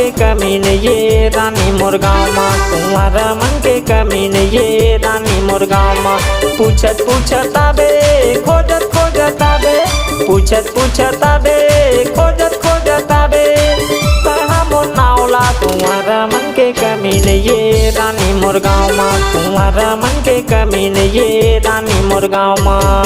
के कमी नहीं ये रानी मोर गाँव माँ। कुंवारा मन के कमी नहीं ये रानी मोर गाँव माँ। पूछत पूछत आबे खोजत खोजत आबे, पूछत पूछत आबे खोजत खोजत आबे। कहा मोर नावला कुंवारा मन के कमी नहीं ये रानी मोर गाँव माँ। कुंवारा मन के कमी नहीं ये रानी मोर गाँव माँ।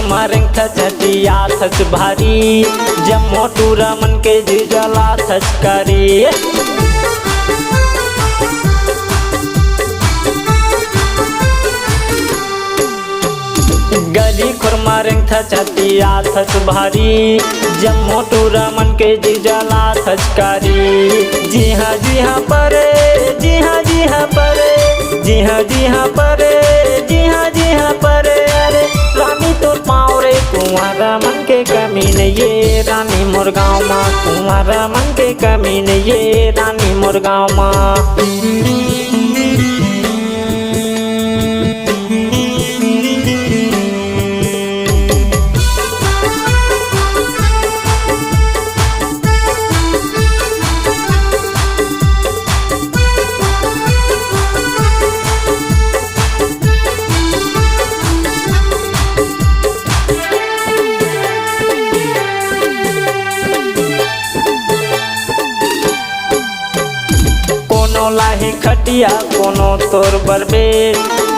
मारें खचटिया थच भारी, जब मोटूरा मन के जिजला थचकारी। गली खुरमारें थचटिया थच भारी, जब मोटूरा मन के जिजला थचकारी। जी हाँ परे, जी हाँ परे, जी हाँ परे, जी हाँ परे। अरे रानी तो पाँव रे कुंवारा मन के कमी नहीं ये रानी मोर गाँव माँ। कुंवारा मन के कमी नहीं ये रानी मोर गाँव माँ। कोनो लाही खटिया कोनो तोर बरबे,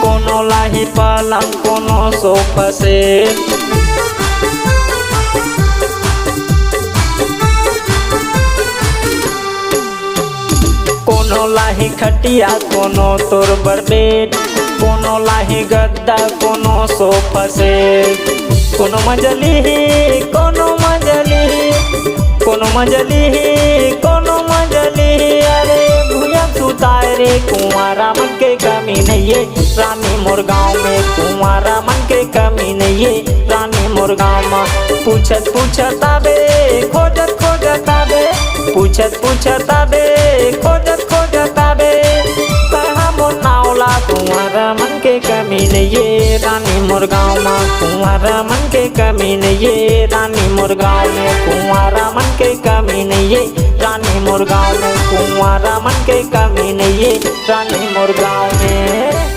कोनो लाही पलंग कोनो सोफा सेट। कोनो लाही खटिया कोनो तोर बरबेट, कोनो लाही गद्दा कोनो सोफा सेट। कोनो मंजली कोनो मंजली, कोनो मंजली कोनो मंजली। अरे भूया सुताए रे कुंवारा मन के कमी नहीं है रानी मोर गाँव में। कुंवारा मन के कमी नहीं है रानी मोर गाँव में। पूछत पूछत आबे खोजत खोजत आबे, पूछत पूछत आबे खोजत खोजत आबे। कहा मोर नावला कुंवारा मन के कमी नहीं है रानी मोर गाँव में। कुंवारा मन के कमी नहीं है रानी मोर गाँव में। कुंवारा मन के कमी नहीं है रानी मोर गाँव में। कुंवारा मन के कमी नहीं है रानी मोर गाँव में।